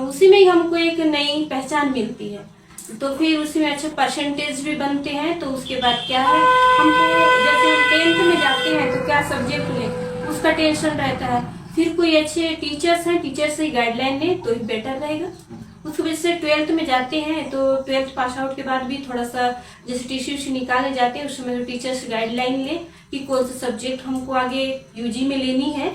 उसी में ही हमको एक नई पहचान मिलती है। तो फिर उसी में अच्छे परसेंटेज भी बनते हैं। तो उसके बाद क्या है, हमको जैसे हम 10th में जाते हैं तो क्या सब्जेक्ट लें उसका टेंशन रहता है। फिर कोई अच्छे टीचर्स हैं, टीचर से गाइडलाइन लें तो ही बेटर रहेगा। उसकी वजह से 12th में जाते हैं तो 12th पास आउट के बाद भी थोड़ा सा जैसे टीसी निकाले जाते हैं, उस समय तो टीचर से गाइडलाइन ले कि कौन सा सब्जेक्ट हमको आगे यूजी में लेनी है,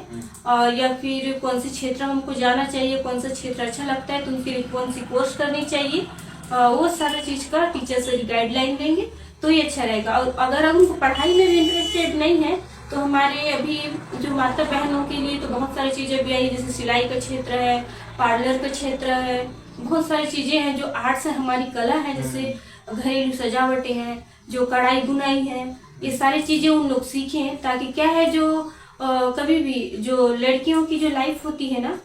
और या फिर कौन से क्षेत्र हमको जाना चाहिए, कौन सा क्षेत्र अच्छा लगता है तो उनके लिए कौन सी कोर्स करनी चाहिए, वो सारा चीज का टीचर से गाइडलाइन लेंगे तो ही अच्छा रहेगा। और अगर उनको पढ़ाई में भी इंटरेस्टेड नहीं है तो हमारे अभी जो माता बहनों के लिए तो बहुत सारी चीजें भी आई, जैसे सिलाई का क्षेत्र है, पार्लर का क्षेत्र है, बहुत सारी चीजें हैं जो आर्ट्स है, हमारी कला है, जैसे घरेलू सजावटें हैं, जो कढ़ाई बुनाई है, ये सारी चीजें उन लोग सीखें। ताकि क्या है जो कभी भी जो लड़कियों की जो लाइफ होती है ना,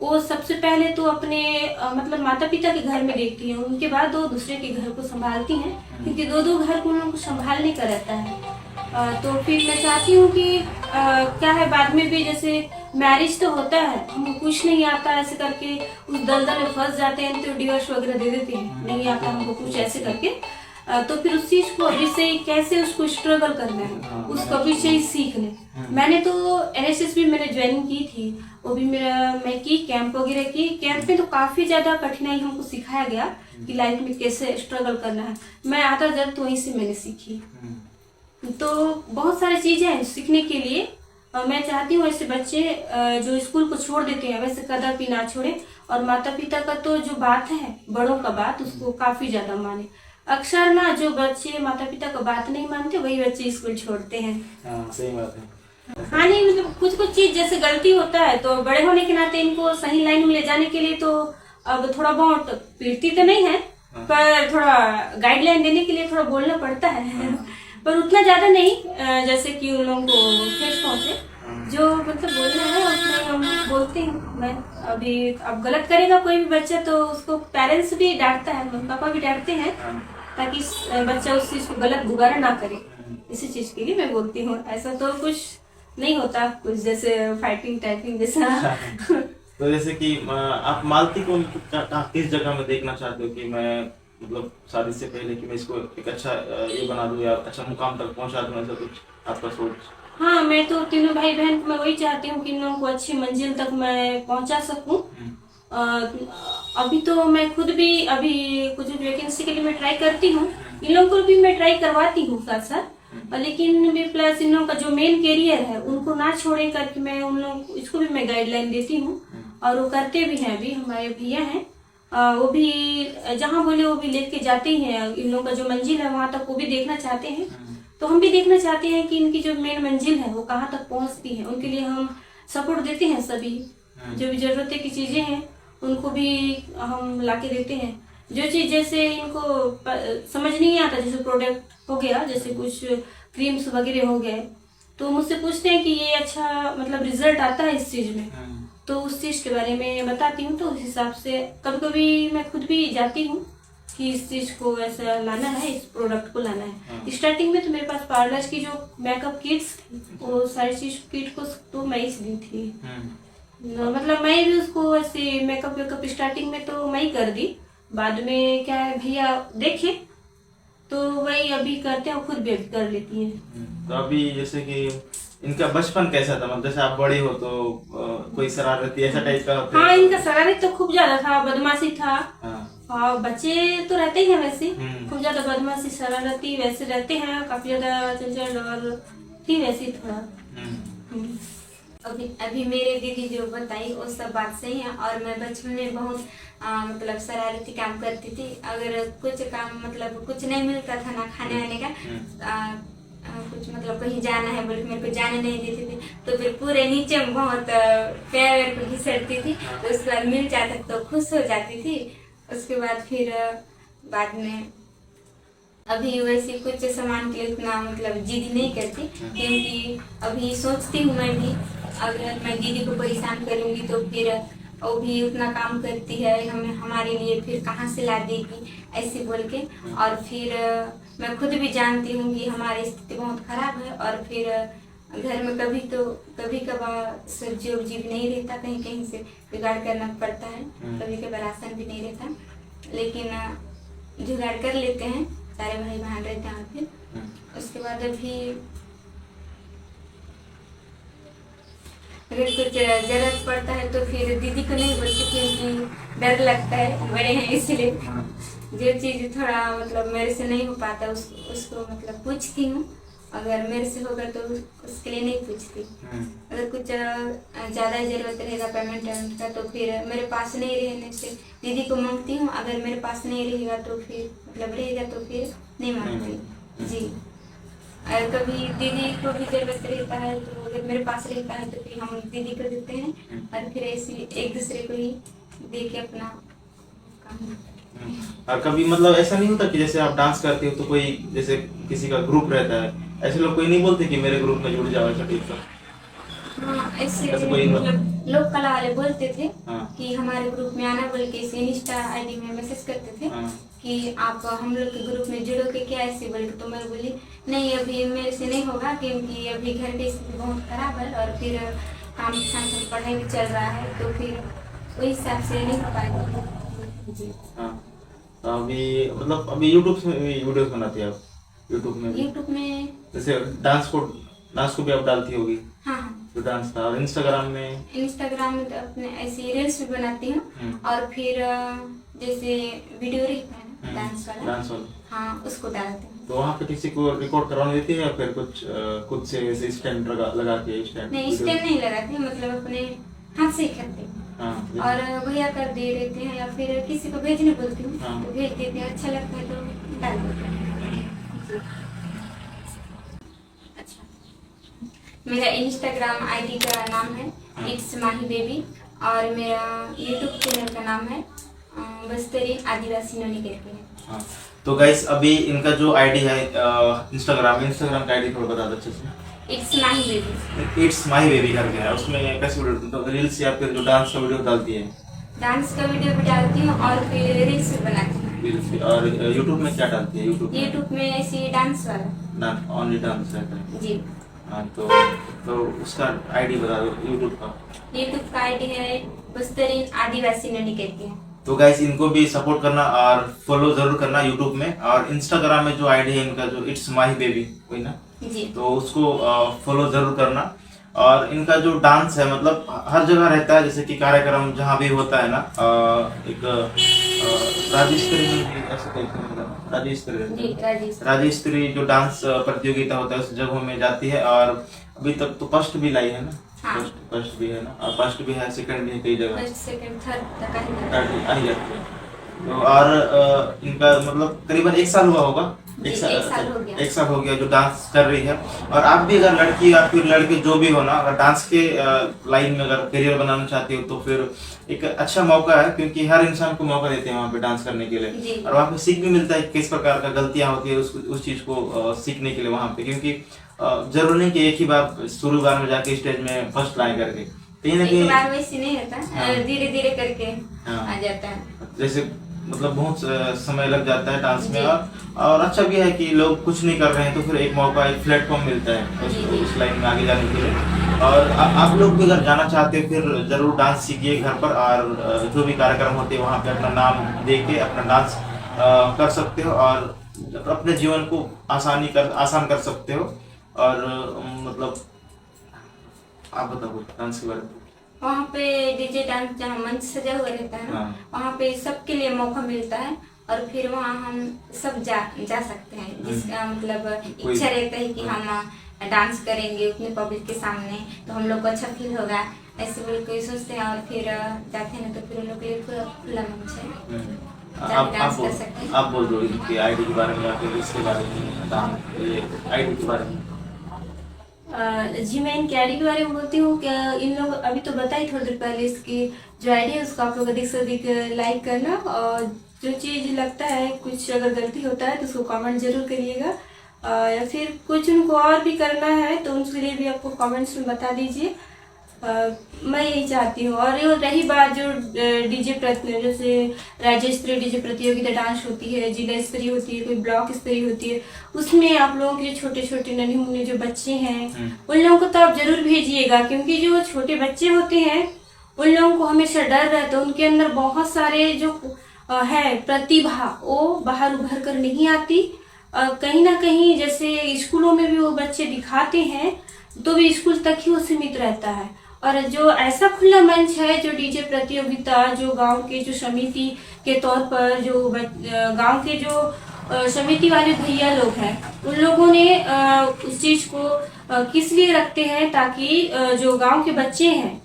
वो सबसे पहले तो अपने मतलब माता पिता के घर में देखती है, उनके बाद वो दूसरे के घर को संभालती हैं, क्योंकि दो घर को उन लोगों को संभालने का रहता है। तो फिर मैं चाहती हूँ कि क्या है बाद में भी जैसे मैरिज तो होता है, हमको कुछ नहीं आता ऐसे करके उस दलदल में फंस जाते हैं तो डिवोर्स वगैरह दे देते हैं, नहीं आता हमको कुछ ऐसे करके। तो फिर उस चीज को अभी से कैसे उसको स्ट्रगल करना है उसको अभी से ही सीख ले। मैंने तो NSS भी मैंने ज्वाइनिंग की थी, वो भी मैं की कैंप वगैरह की। कैंप में तो काफी ज्यादा कठिनाई हमको सिखाया गया कि लाइफ में कैसे स्ट्रगल करना है। मैं आधा जब तो वहीं से मैंने सीखी। तो बहुत सारी चीजें हैं सीखने के लिए। मैं चाहती हूँ ऐसे बच्चे जो स्कूल को छोड़ देते हैं वैसे कदापि ना छोड़े, और माता पिता का तो जो बात है, बड़ों का बात, उसको काफी ज्यादा माने। अक्सर ना जो बच्चे माता पिता का बात नहीं मानते वही बच्चे स्कूल छोड़ते हैं। सही बात है। हाँ नहीं, मतलब कुछ कुछ चीज जैसे गलती होता है तो बड़े होने के नाते इनको सही लाइन में ले जाने के लिए तो अब थोड़ा बहुत पीटती तो नहीं है, पर थोड़ा गाइडलाइन देने के लिए थोड़ा बोलना पड़ता है, पर उतना ज्यादा नहीं जैसे कि उन लोगों को ठेस पहुंचे। जो मतलब बोलना है उतना ही हम बोलते हैं। मैं अभी अब गलत करेगा कोई भी बच्चा तो उसको पेरेंट्स भी डांटता है, मम्मी पापा भी डांटते हैं, ताकि बच्चा उस चीज को गलत दोबारा ना करे। इसी चीज के लिए मैं बोलती हूँ। ऐसा तो कुछ नहीं होता, कुछ जैसे फाइटिंग टाइपिंग जैसा। तो जैसे कि आप मालती को किस जगह में देखना चाहते हो कि मैं मतलब शादी से पहले कि मैं इसको एक अच्छा ये बना दूं या अच्छा मुकाम तक पहुंचा दूं, ऐसा कुछ आपका सोच? हाँ, मैं तो तीनों भाई बहन मैं वही चाहती हूँ कि इन लोगों को अच्छी मंजिल तक मैं पहुंचा सकूं। अभी तो मैं खुद भी अभी कुछ वैकेंसी के लिए मैं ट्राई करती हूँ, इन लोगों को भी मैं ट्राई करवाती हूँ साथ साथ, लेकिन भी प्लस इन लोगों का जो मेन कैरियर है उनको ना छोड़े करके मैं उन लोगों को इसको भी मैं गाइडलाइन देती हूँ, और वो करते भी हैं। अभी हमारे भैया हैं, वो भी जहाँ बोले वो भी लेके जाते ही हैं। इन लोगों का जो मंजिल है वहां तक वो भी देखना चाहते हैं, तो हम भी देखना चाहते हैं कि इनकी जो मेन मंजिल है वो कहाँ तक पहुंचती है। उनके लिए हम सपोर्ट देते हैं, सभी जो भी जरूरत की चीजें हैं उनको भी हम लाके देते हैं। जो चीज जैसे इनको समझ नहीं आता, जैसे प्रोडक्ट हो गया, जैसे कुछ क्रीम्स वगैरह हो गए, तो मुझसे पूछते हैं कि ये अच्छा मतलब रिजल्ट आता है इस चीज में, तो उस चीज के बारे में बताती हूँ। तो उस हिसाब से कभी कभी मैं खुद भी जाती हूँ कि इस चीज को ऐसा लाना है, इस प्रोडक्ट को लाना है। स्टार्टिंग में तो मेरे पास पार्लर की जो मेकअप किट्स थी वो सारी चीज किट को तो मैं ही दी थी, मतलब मैं भी उसको ऐसे मेकअप वेकअप स्टार्टिंग में तो मैं ही कर दी। बाद में क्या है भैया देखे तो वही अभी करते हैं, खुद भी कर लेती हैं। तो अभी जैसे कि इनका बचपन कैसा था, मतलब जैसे आप बड़ी हो तो कोई शरारती ऐसा टाइप का होता है? हाँ, इनका शरारत तो खूब ज्यादा था, बदमाशी था। हाँ, बच्चे तो रहते ही हैं वैसे, खूब ज्यादा बदमाशी शरारती वैसे रहते हैं, काफी ज्यादा चंचल और थी वैसे थोड़ा। अभी मेरे दीदी जो बताई वो सब बात सही है। और मैं बचपन में बहुत मतलब शरारती काम करती थी। अगर कुछ काम मतलब कुछ नहीं मिलता था ना खाने वाने का, कुछ मतलब कहीं जाना है बोले मेरे को जाने नहीं देते थे, तो फिर पूरे नीचे में बहुत पैर को घिसटती थी, तो उसके बाद मिल जाता तो खुश हो जाती थी। उसके बाद फिर बाद में अभी वैसे कुछ सामान के लिए उतना मतलब जिद नहीं करती, क्योंकि अभी सोचती हूँ मैं भी अगर मैं दीदी को परेशान करूँगी तो फिर वो भी उतना काम करती है, हमें हमारे लिए फिर कहाँ से ला देगी ऐसे बोल के। और फिर मैं खुद भी जानती हूँ कि हमारी स्थिति बहुत खराब है, और फिर घर में कभी कभार सब्जी उब्जी भी नहीं रहता, कहीं कहीं से जुगाड़ करना पड़ता है, कभी कभार राशन भी नहीं रहता, लेकिन जुगाड़ कर लेते हैं, सारे भाई बहन रहते हैं। फिर उसके बाद अभी अगर कुछ जरूरत पड़ता है तो फिर दीदी को नहीं बोलती, क्योंकि डर लगता है, बड़े हैं इसलिए। जो चीज़ थोड़ा मतलब मेरे से नहीं हो पाता उसको मतलब पूछती हूँ, अगर मेरे से होगा तो उसके लिए नहीं पूछती। अगर कुछ ज़्यादा ज़रूरत रहेगा पेमेंट का तो फिर मेरे पास नहीं रहने से दीदी को मांगती हूँ, अगर मेरे पास नहीं रहेगा तो फिर मतलब रहेगा तो फिर नहीं मांगती जी। और कभी दीदी को भी जरूरत रहता है तो अगर मेरे पास रहता है तो फिर हम दीदी को देते हैं, और फिर ऐसे एक दूसरे को ही दे के अपना काम। और कभी मतलब ऐसा नहीं होता कि जैसे आप डांस करते हो तो कोई जैसे किसी का ग्रुप रहता है, ऐसे लोग कोई नहीं बोलते कि मेरे ग्रुप में जुड़ जाओ ऐसा टाइप का? हाँ, ऐसे कोई मतलब लोक कला वाले बोलते थे कि हमारे ग्रुप में आना बोल के इसे इंस्टा आईडी में मैसेज करते थे कि आप हम लोग के ग्रुप में जुड़ोगे क्या ऐसे बोल के। तो मैं बोली नहीं अभी मेरे से नहीं होगा, क्योंकि अभी घर की स्थिति बहुत खराब है, और फिर काम के साथ साथ पढ़ाई भी चल रहा है, तो फिर उस हिसाब से नहीं हो पाएगा जी। तो अभी मतलब अभी यूट्यूब में वीडियोस बनाती है आप? यूट्यूब में जैसे डांस को भी आप डालती होगी? हाँ तो डांस का। और इंस्टाग्राम में तो अपने ऐसे रील्स भी बनाती हूँ, और फिर जैसे वीडियो रहता है ना डांस वाला, हाँ उसको डालते हैं। तो वहाँ पे किसी को रिकॉर्ड करवाने देती है या फिर कुछ खुद से ऐसे स्टैंड लगा के स्टैंड? नहीं स्टैंड नहीं लगाते, मतलब अपने हाथ से ही करते हैं। और भैया कर दे देते हैं, या फिर किसी को भेजने बोलती हूँ तो भेज देते हैं, अच्छा लगता है तो डाल देते हैं। अच्छा, मेरा इंस्टाग्राम आईडी का नाम है इट्स माही बेबी, और मेरा यूट्यूब चैनल का नाम है बस्तरी आदिवासी नोनी करके है। तो गाइस अभी इनका जो आईडी है इंस्टाग्राम का आईडी थोड़ा बता दो अच्छे से। It's Mahi baby. It's Mahi baby करके है, उसमें कैसे वीडियो रील्स या फिर जो डांस का वीडियो डालती है? डांस का वीडियो भी डालती हूँ और फिर रील्स भी बनाती हूँ। और यूट्यूब में क्या डालती है? यूट्यूब में ऐसे डांस वाला ओनली डांस रहता है जी। हाँ, तो उसका आईडी बता दो यूट्यूब का। यूट्यूब का आईडी है बस्तरी आदिवासी नोनी करके है। तो गाइस इनको भी सपोर्ट करना और फॉलो जरूर करना यूट्यूब में, और इंस्टाग्राम में जो आईडी है इनका जो इट्स माही बेबी वही ना जी, तो उसको फॉलो जरूर करना। और इनका जो डांस है मतलब हर जगह रहता है, जैसे कि कार्यक्रम जहाँ भी होता है ना एक राज्य स्तरीय जो डांस प्रतियोगिता होता है उस जगहों में जाती है, और अभी तक तो फर्स्ट भी लाई है ना? हाँ। फर्स्ट भी है ना, और फर्स्ट भी है, सेकंड भी है, कई जगह फर्स्ट सेकंड थर्ड तक आ ही जाती है। तो और इनका मतलब करीबन 1 साल हुआ होगा, एक साल हो गया जो डांस कर रही है। और आप भी अगर लड़की या फिर लड़के जो भी हो ना, अगर डांस के लाइन में अगर करियर बनाना चाहते हो तो फिर एक अच्छा मौका है, क्योंकि हर इंसान को मौका देते हैं वहाँ पे डांस करने के लिए, और वहाँ पे सीख भी मिलता है किस प्रकार का गलतियाँ होती है उस चीज को सीखने के लिए वहाँ पे। क्योंकि जरूर नहीं कि एक ही बार शुरू बार में जाके स्टेज में फर्स्ट लाइन करके, कहीं ना कहीं वैसे नहीं होता, धीरे धीरे करके आ जाता है। जैसे मतलब बहुत समय लग जाता है डांस में, और अच्छा भी है कि लोग कुछ नहीं कर रहे हैं तो फिर एक मौका, एक प्लेटफॉर्म मिलता है उस लाइन में आगे जाने के लिए। और आप लोग भी अगर जाना चाहते हो फिर जरूर डांस सीखिए घर पर, और जो भी कार्यक्रम होते हैं वहाँ पे अपना नाम दे के अपना डांस कर सकते हो, और अपने जीवन को आसान कर सकते हो। और मतलब आप बताओ डांस के बारे में। वहाँ पे डीजे डांस जहाँ मंच सजा हुआ रहता है ना, वहाँ पे सबके लिए मौका मिलता है, और फिर वहाँ हम सब जा सकते हैं, जिसका मतलब इच्छा रहता है कि हम डांस करेंगे उतने पब्लिक के सामने तो हम लोग को अच्छा फील होगा, ऐसे बोल कोई सोचते हैं, और फिर जाते हैं ना तो फिर उन लोग के लिए पूरा खुला मंच है, डांस कर सकते हैं। आप बोल दो इनके आईडी के बारे में या फिर इसके बारे में, आईडी के बारे में। जी मैं इनकी आईडी के बारे में बोलती हूँ कि इन लोग अभी तो बताई थोड़ी देर पहले, इसकी जो आईडी है उसको आप लोग अधिक से अधिक लाइक करना, और जो चीज़ लगता है कुछ अगर गलती होता है तो उसको कमेंट जरूर करिएगा, या फिर कुछ उनको और भी करना है तो उसके लिए भी आपको कमेंट्स में बता दीजिए। मैं यही चाहती हूँ। और ये रही बात जो डीजे जैसे राज्य स्तरीय डीजे प्रतियोगिता डांस होती है, जिला स्तरीय होती है, कोई ब्लॉक स्तरीय होती है, उसमें आप लोगों के जो छोटे छोटे नन्हे मुन्ने जो बच्चे हैं उन लोगों को तो आप जरूर भेजिएगा, क्योंकि जो छोटे बच्चे होते हैं उन लोगों को हमेशा डर रहता है, उनके अंदर बहुत सारे जो है प्रतिभा वो बाहर उभर कर नहीं आती। कहीं ना कहीं जैसे स्कूलों में भी वो बच्चे दिखाते हैं तो भी स्कूल तक ही वो सीमित रहता है। और जो ऐसा खुला मंच है जो डीजे प्रतियोगिता, जो गांव के जो समिति के तौर पर जो गांव के जो समिति वाले भैया लोग हैं उन लोगों ने उस चीज को किस लिए रखते हैं, ताकि जो गांव के बच्चे हैं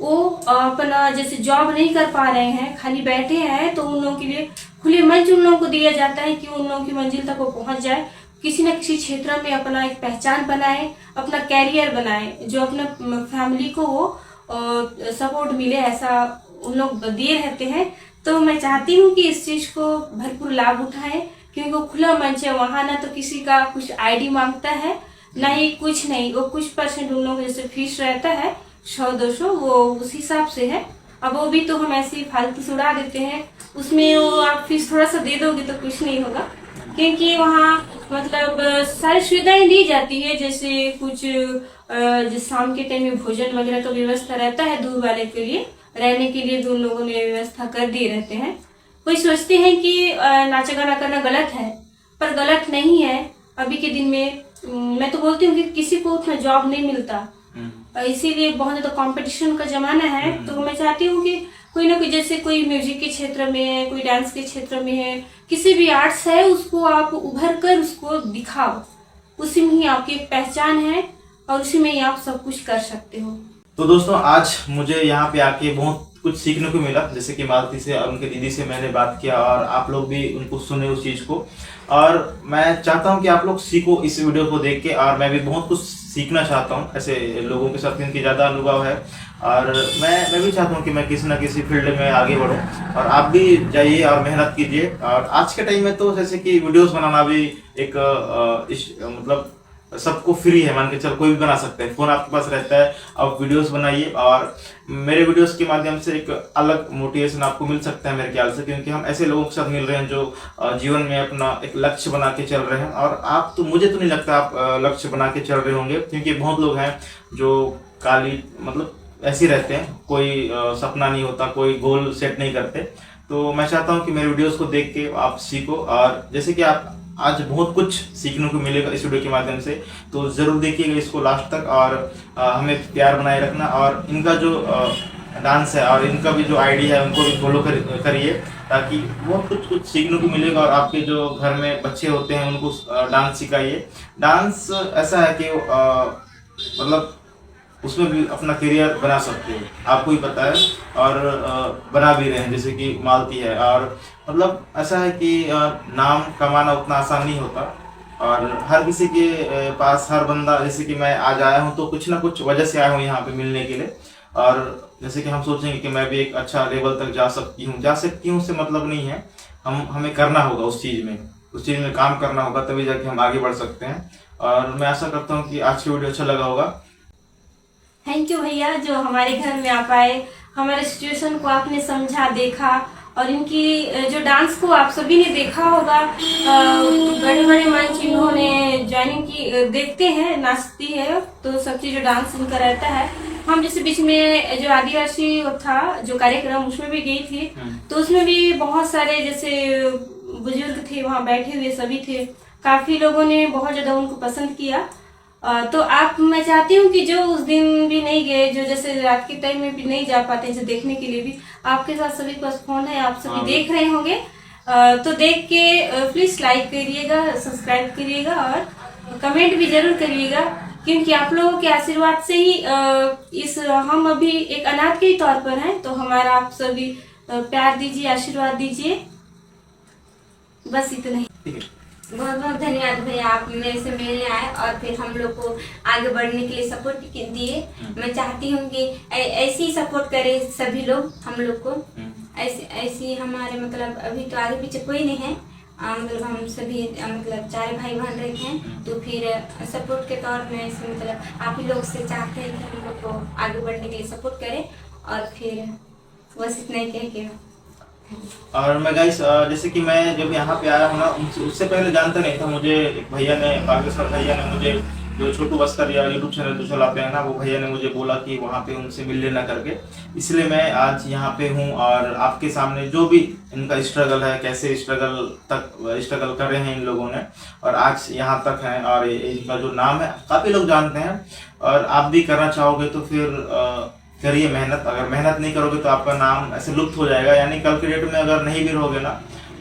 वो अपना जैसे जॉब नहीं कर पा रहे हैं, खाली बैठे हैं, तो उन लोगों के लिए खुले मंच उन लोगों को दिया जाता है कि उन लोगों की मंजिल तक वो पहुंच जाए, किसी न किसी क्षेत्र में अपना एक पहचान बनाए, अपना कैरियर बनाए, जो अपना फैमिली को वो सपोर्ट मिले, ऐसा उन लोग दिए रहते हैं। तो मैं चाहती हूँ कि इस चीज को भरपूर लाभ उठाएं, क्योंकि वो खुला मंच है, वहां ना तो किसी का कुछ आईडी मांगता है ना ही कुछ नहीं, वो कुछ परसेंट उन लोगों को जैसे फीस रहता है 100-200 वो उस हिसाब से है। अब वो भी तो हम ऐसे ही फालतू से उड़ा देते हैं, उसमें वो आप फीस थोड़ा सा दे दोगे तो कुछ नहीं होगा, क्योंकि वहाँ मतलब सारी सुविधाएं दी जाती है, जैसे कुछ जिस शाम के टाइम में भोजन वगैरह का व्यवस्था रहता है, दूर वाले के लिए रहने के लिए भी उन लोगों ने व्यवस्था कर दिए रहते हैं। कोई सोचते हैं कि नाचा गाना करना गलत है, पर गलत नहीं है। अभी के दिन में मैं तो बोलती हूँ कि किसी को उतना जॉब नहीं मिलता, इसीलिए बहुत ज्यादा कंपटीशन का जमाना है। तो मैं चाहती हूँ कि कोई ना कोई, जैसे कोई म्यूजिक के क्षेत्र में है, कोई डांस के क्षेत्र में है, किसी भी आर्ट्स है, उसको आप उभर कर उसको दिखाओ, उसी में ही आपकी पहचान है और उसी में ही आप सब कुछ कर सकते हो। तो दोस्तों आज मुझे यहाँ पे आके बहुत कुछ सीखने को मिला, जैसे कि मालती से और उनके दीदी से मैंने बात किया और आप लोग भी उनको सुने उस चीज को, और मैं चाहता हूँ कि आप लोग सीखो इस वीडियो को देख के, और मैं भी बहुत कुछ सीखना चाहता हूँ ऐसे लोगों के साथ जिनकी ज्यादा अनुभव है, और मैं भी चाहता हूँ कि मैं किसी ना किसी फील्ड में आगे बढ़ूँ, और आप भी जाइए और मेहनत कीजिए। और आज के टाइम में तो जैसे कि वीडियोस बनाना भी एक मतलब सबको फ्री है, मान के चल कोई भी बना सकता है, फोन आपके पास रहता है, आप वीडियोस बनाइए, और मेरे वीडियोस के माध्यम से एक अलग मोटिवेशन आपको मिल सकता है मेरे ख्याल से, क्योंकि हम ऐसे लोगों के साथ मिल रहे हैं जो जीवन में अपना एक लक्ष्य बना के चल रहे हैं। और आप तो, मुझे तो नहीं लगता आप लक्ष्य बना के चल रहे होंगे, क्योंकि बहुत लोग हैं जो काली मतलब ऐसे ही रहते हैं, कोई सपना नहीं होता, कोई गोल सेट नहीं करते। तो मैं चाहता हूँ कि मेरे वीडियोस को देख के आप सीखो, और जैसे कि आप आज बहुत कुछ सीखने को मिलेगा इस वीडियो के माध्यम से, तो जरूर देखिएगा इसको लास्ट तक, और हमें प्यार बनाए रखना, और इनका जो डांस है और इनका भी जो आईडी है उनको भी फॉलो करिए, ताकि बहुत कुछ सीखने को मिलेगा। और आपके जो घर में बच्चे होते हैं उनको डांस सिखाइए। डांस ऐसा है कि मतलब उसमें भी अपना करियर बना सकते हो, आपको ही पता है, और बना भी रहे हैं, जैसे कि मालती है। और मतलब ऐसा है कि नाम कमाना उतना आसान नहीं होता, और हर किसी के पास, हर बंदा, जैसे कि मैं आज आया हूँ तो कुछ ना कुछ वजह से आया हूँ यहाँ पे मिलने के लिए, और जैसे कि हम सोचेंगे कि मैं भी एक अच्छा लेवल तक जा सकती हूँ उससे मतलब नहीं है, हमें करना होगा उस चीज़ में काम करना होगा, तभी जाके हम आगे बढ़ सकते हैं। और मैं आशा करता हूँ कि आज की वीडियो अच्छा लगा होगा। थैंक यू भैया, जो हमारे घर में आप आए, हमारे सिचुएशन को आपने समझा, देखा, और इनकी जो डांस को आप सभी ने देखा होगा, बड़े बड़े मंच इन्होंने ज्वाइनिंग की, देखते हैं, नाचती है, तो सब चीज जो डांस इनका रहता है। हम जैसे बीच में जो आदिवासी था जो कार्यक्रम, उसमें भी गई थी, तो उसमें भी बहुत सारे जैसे बुजुर्ग थे वहाँ बैठे हुए, सभी थे, काफी लोगों ने बहुत ज्यादा उनको पसंद किया। तो आप, मैं चाहती हूँ कि जो उस दिन भी नहीं गए, जो जैसे रात के टाइम में भी नहीं जा पाते जैसे देखने के लिए भी, आपके साथ सभी के पास फोन है, आप सभी देख रहे होंगे, तो देख के प्लीज लाइक करिएगा, सब्सक्राइब करिएगा और कमेंट भी जरूर करिएगा, क्योंकि आप लोगों के आशीर्वाद से ही इस हम अभी एक अनाथ के तौर पर हैं, तो हमारा आप सभी प्यार दीजिए, आशीर्वाद दीजिए, बस इतना ही। ठीक है। बहुत बहुत धन्यवाद भैया, आप मेरे से मिलने आए और फिर हम लोग को आगे बढ़ने के लिए सपोर्ट दिए। मैं चाहती हूँ कि ऐसे ही सपोर्ट करे सभी लोग हम लोग को। ऐसी हमारे मतलब अभी तो आगे पीछे कोई नहीं है, मतलब हम सभी मतलब 4 भाई बहन रहते हैं, तो फिर सपोर्ट के तौर में ऐसे मतलब आप ही लोग से चाहते हैं कि हम लोग को आगे बढ़ने के लिए सपोर्ट करें। और फिर बस इतना ही कह के। और मैं गाइस जैसे कि मैं जब यहाँ पे आया हूँ ना, उससे पहले जानता नहीं था। मुझे एक भैया ने, बागेश्वर भैया ने मुझे, जो छोटू बस्तर या यूट्यूब चैनल जो चलाते हैं ना, वो भैया ने मुझे बोला कि वहाँ पे उनसे मिल लेना करके, इसलिए मैं आज यहाँ पे हूँ और आपके सामने जो भी इनका स्ट्रगल है, कैसे स्ट्रगल कर रहे हैं इन लोगों ने और आज यहाँ तक हैं, और इनका जो नाम है काफ़ी लोग जानते हैं। और आप भी करना चाहोगे तो फिर करिए मेहनत। अगर मेहनत नहीं करोगे तो आपका नाम ऐसे लुप्त हो जाएगा, यानी कल के डेट में अगर नहीं भी रहोगे ना,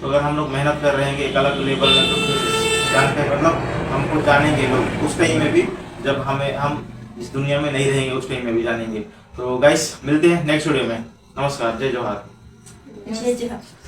तो अगर हम लोग मेहनत कर रहे हैं एक अलग लेवल में, तो फिर जानते मतलब हमको जानेंगे लोग उस टाइम में भी, जब हम इस दुनिया में नहीं रहेंगे उस टाइम में भी जानेंगे। तो गाइस मिलते हैं नेक्स्ट वीडियो में। नमस्कार, जय जोहार। जय जवाहर।